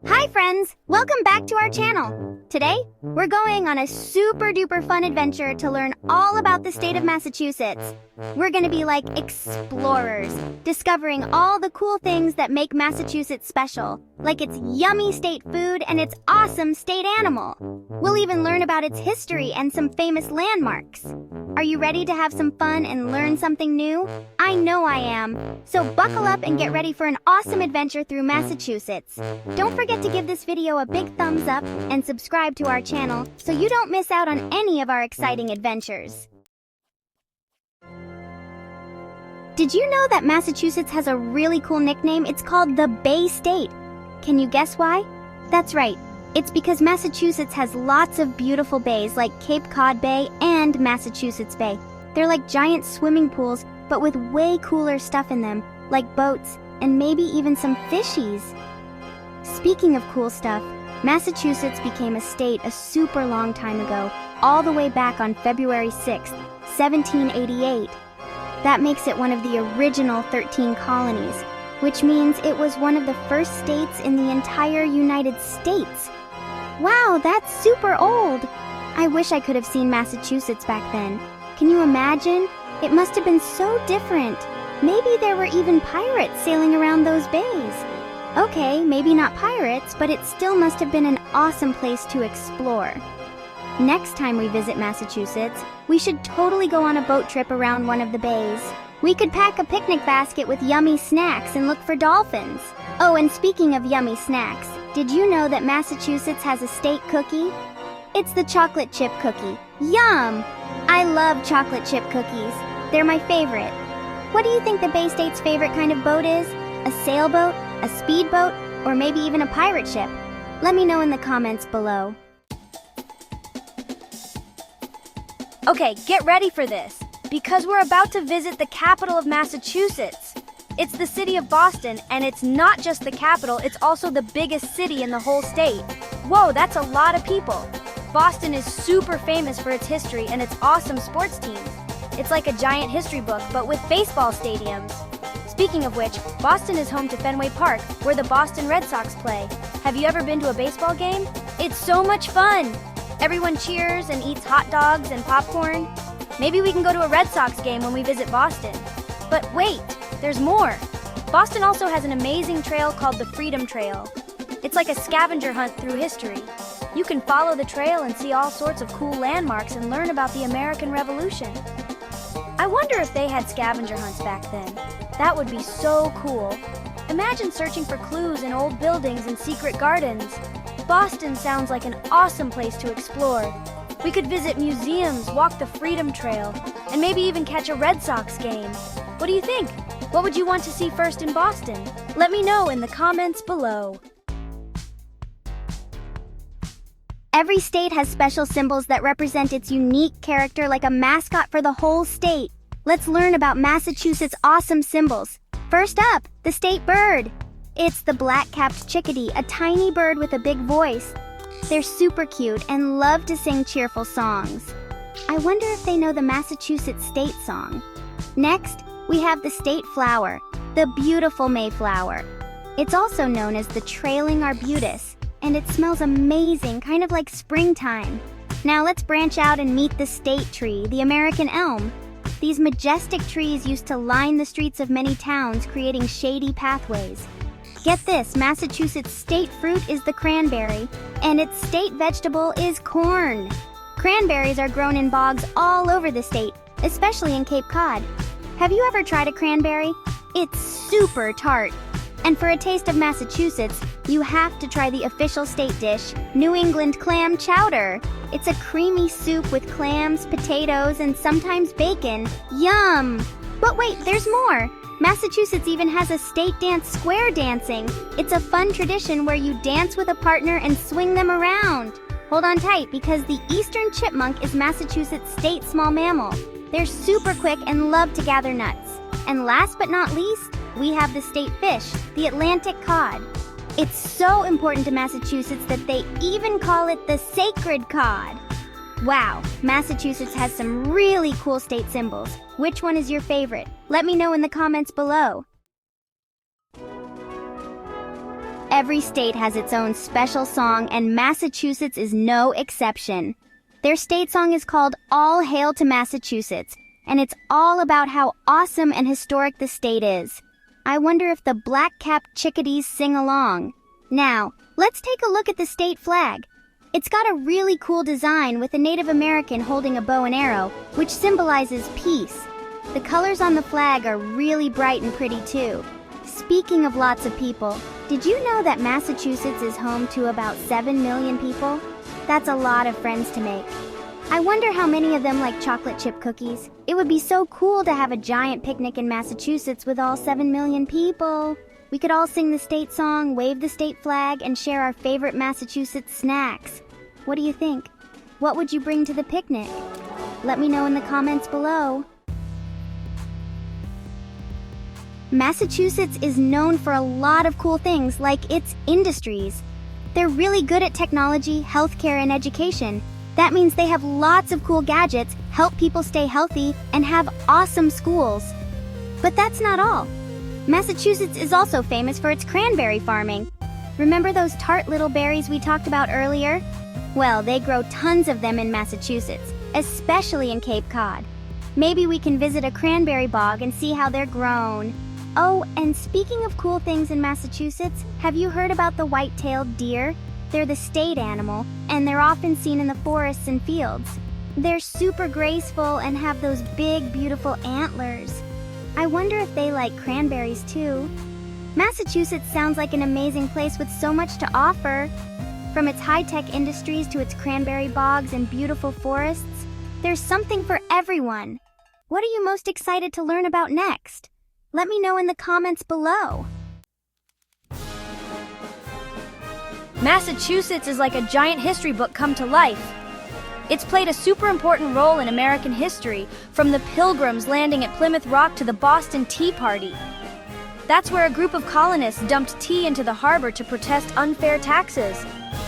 Hi friends! Welcome back to our channel. Today, we're going on a super duper fun adventure to learn all about the state of Massachusetts. We're gonna be like explorers, discovering all the cool things that make Massachusetts special, like its yummy state food and its awesome state animal. We'll even learn about its history and some famous landmarks. Are you ready to have some fun and learn something new? I know I am. So buckle up and get ready for an awesome adventure through Massachusetts. Don't forget to give this video a big thumbs up and subscribe to our channel so you don't miss out on any of our exciting adventures. Did you know that Massachusetts has a really cool nickname? It's called the Bay State. Can you guess why? That's right. It's because Massachusetts has lots of beautiful bays like Cape Cod Bay and Massachusetts Bay. They're like giant swimming pools, but with way cooler stuff in them, like boats and maybe even some fishies. Speaking of cool stuff, Massachusetts became a state a super long time ago, all the way back on February 6th, 1788. That makes it one of the original 13 colonies, which means it was one of the first states in the entire United States. Wow, that's super old! I wish I could have seen Massachusetts back then. Can you imagine? It must have been so different. Maybe there were even pirates sailing around those bays. Okay, maybe not pirates, but it still must have been an awesome place to explore. Next time we visit Massachusetts, we should totally go on a boat trip around one of the bays. We could pack a picnic basket with yummy snacks and look for dolphins. Oh, and speaking of yummy snacks, did you know that Massachusetts has a state cookie? It's the chocolate chip cookie. Yum! I love chocolate chip cookies. They're my favorite. What do you think the Bay State's favorite kind of boat is? A sailboat, a speedboat, or maybe even a pirate ship? Let me know in the comments below. Okay, get ready for this, because we're about to visit the capital of Massachusetts. It's the city of Boston, and it's not just the capital, it's also the biggest city in the whole state. Whoa, that's a lot of people. Boston is super famous for its history and its awesome sports teams. It's like a giant history book, but with baseball stadiums. Speaking of which, Boston is home to Fenway Park, where the Boston Red Sox play. Have you ever been to a baseball game? It's so much fun! Everyone cheers and eats hot dogs and popcorn. Maybe we can go to a Red Sox game when we visit Boston. But wait, there's more. Boston also has an amazing trail called the Freedom Trail. It's like a scavenger hunt through history. You can follow the trail and see all sorts of cool landmarks and learn about the American Revolution. I wonder if they had scavenger hunts back then. That would be so cool. Imagine searching for clues in old buildings and secret gardens. Boston sounds like an awesome place to explore. We could visit museums, walk the Freedom Trail, and maybe even catch a Red Sox game. What do you think? What would you want to see first in Boston? Let me know in the comments below. Every state has special symbols that represent its unique character, like a mascot for the whole state. Let's learn about Massachusetts' awesome symbols. First up, the state bird. It's the black-capped chickadee, a tiny bird with a big voice. They're super cute and love to sing cheerful songs. I wonder if they know the Massachusetts state song. Next, we have the state flower, the beautiful Mayflower. It's also known as the trailing arbutus, and it smells amazing, kind of like springtime. Now let's branch out and meet the state tree, the American elm. These majestic trees used to line the streets of many towns, creating shady pathways. Get this, Massachusetts' state fruit is the cranberry, and its state vegetable is corn. Cranberries are grown in bogs all over the state, especially in Cape Cod. Have you ever tried a cranberry? It's super tart. And for a taste of Massachusetts, you have to try the official state dish, New England clam chowder. It's a creamy soup with clams, potatoes, and sometimes bacon. Yum! But wait, there's more! Massachusetts even has a state dance, square dancing. It's a fun tradition where you dance with a partner and swing them around. Hold on tight, because the eastern chipmunk is Massachusetts' state small mammal. They're super quick and love to gather nuts. And last but not least, we have the state fish, the Atlantic cod. It's so important to Massachusetts that they even call it the sacred cod. Wow, Massachusetts has some really cool state symbols. Which one is your favorite? Let me know in the comments below. Every state has its own special song, and Massachusetts is no exception. Their state song is called All Hail to Massachusetts, and it's all about how awesome and historic the state is. I wonder if the black-capped chickadees sing along. Now, let's take a look at the state flag. It's got a really cool design with a Native American holding a bow and arrow, which symbolizes peace. The colors on the flag are really bright and pretty too. Speaking of lots of people, did you know that Massachusetts is home to about 7 million people? That's a lot of friends to make. I wonder how many of them like chocolate chip cookies. It would be so cool to have a giant picnic in Massachusetts with all 7 million people. We could all sing the state song, wave the state flag, and share our favorite Massachusetts snacks. What do you think? What would you bring to the picnic? Let me know in the comments below. Massachusetts is known for a lot of cool things like its industries. They're really good at technology, healthcare, and education. That means they have lots of cool gadgets, help people stay healthy, and have awesome schools. But that's not all. Massachusetts is also famous for its cranberry farming. Remember those tart little berries we talked about earlier? Well, they grow tons of them in Massachusetts, especially in Cape Cod. Maybe we can visit a cranberry bog and see how they're grown. Oh, and speaking of cool things in Massachusetts, have you heard about the white-tailed deer? They're the state animal, and they're often seen in the forests and fields. They're super graceful and have those big, beautiful antlers. I wonder if they like cranberries too. Massachusetts sounds like an amazing place with so much to offer. From its high-tech industries to its cranberry bogs and beautiful forests, there's something for everyone. What are you most excited to learn about next? Let me know in the comments below. Massachusetts is like a giant history book come to life. It's played a super important role in American history, from the Pilgrims landing at Plymouth Rock to the Boston Tea Party. That's where a group of colonists dumped tea into the harbor to protest unfair taxes.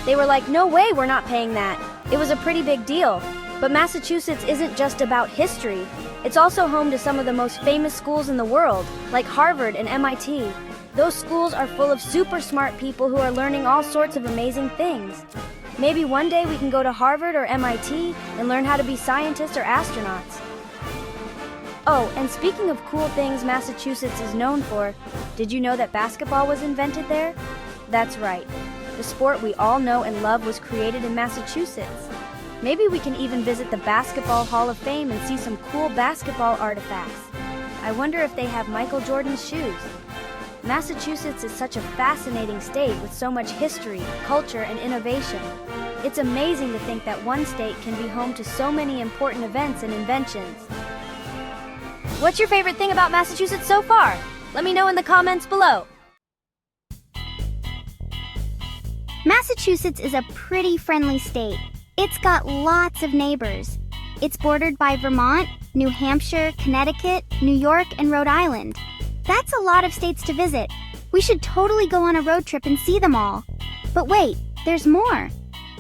They were like, no way, we're not paying that. It was a pretty big deal. But Massachusetts isn't just about history. It's also home to some of the most famous schools in the world, like Harvard and MIT. Those schools are full of super smart people who are learning all sorts of amazing things. Maybe one day we can go to Harvard or MIT and learn how to be scientists or astronauts. Oh, and speaking of cool things Massachusetts is known for, did you know that basketball was invented there? That's right. The sport we all know and love was created in Massachusetts. Maybe we can even visit the Basketball Hall of Fame and see some cool basketball artifacts. I wonder if they have Michael Jordan's shoes. Massachusetts is such a fascinating state with so much history, culture, and innovation. It's amazing to think that one state can be home to so many important events and inventions. What's your favorite thing about Massachusetts so far? Let me know in the comments below. Massachusetts is a pretty friendly state. It's got lots of neighbors. It's bordered by Vermont, New Hampshire, Connecticut, New York, and Rhode Island. That's a lot of states to visit. We should totally go on a road trip and see them all. But wait, there's more.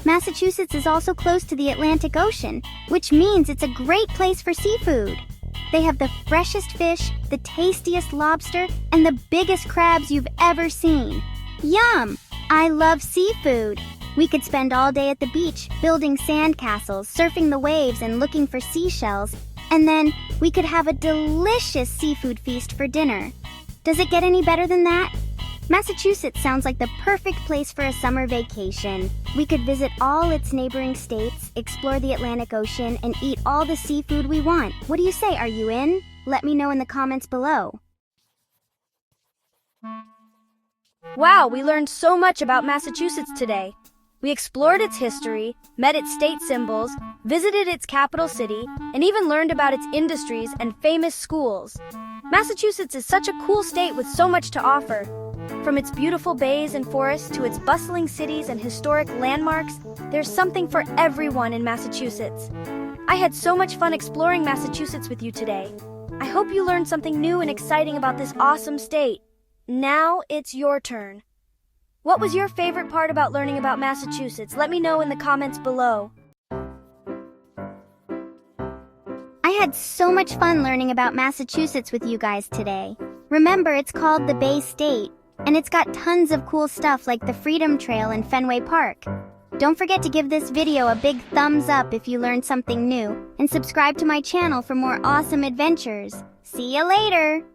Massachusetts is also close to the Atlantic Ocean, which means it's a great place for seafood. They have the freshest fish, the tastiest lobster, and the biggest crabs you've ever seen. Yum! I love seafood. We could spend all day at the beach, building sandcastles, surfing the waves, and looking for seashells. And then we could have a delicious seafood feast for dinner. Does it get any better than that? Massachusetts sounds like the perfect place for a summer vacation. We could visit all its neighboring states, explore the Atlantic Ocean, and eat all the seafood we want. What do you say? Are you in? Let me know in the comments below. Wow, we learned so much about Massachusetts today. We explored its history, met its state symbols, visited its capital city, and even learned about its industries and famous schools. Massachusetts is such a cool state with so much to offer. From its beautiful bays and forests to its bustling cities and historic landmarks, there's something for everyone in Massachusetts. I had so much fun exploring Massachusetts with you today. I hope you learned something new and exciting about this awesome state. Now it's your turn. What was your favorite part about learning about Massachusetts? Let me know in the comments below. I had so much fun learning about Massachusetts with you guys today. Remember, it's called the Bay State. And it's got tons of cool stuff like the Freedom Trail in Fenway Park. Don't forget to give this video a big thumbs up if you learned something new, and subscribe to my channel for more awesome adventures. See you later!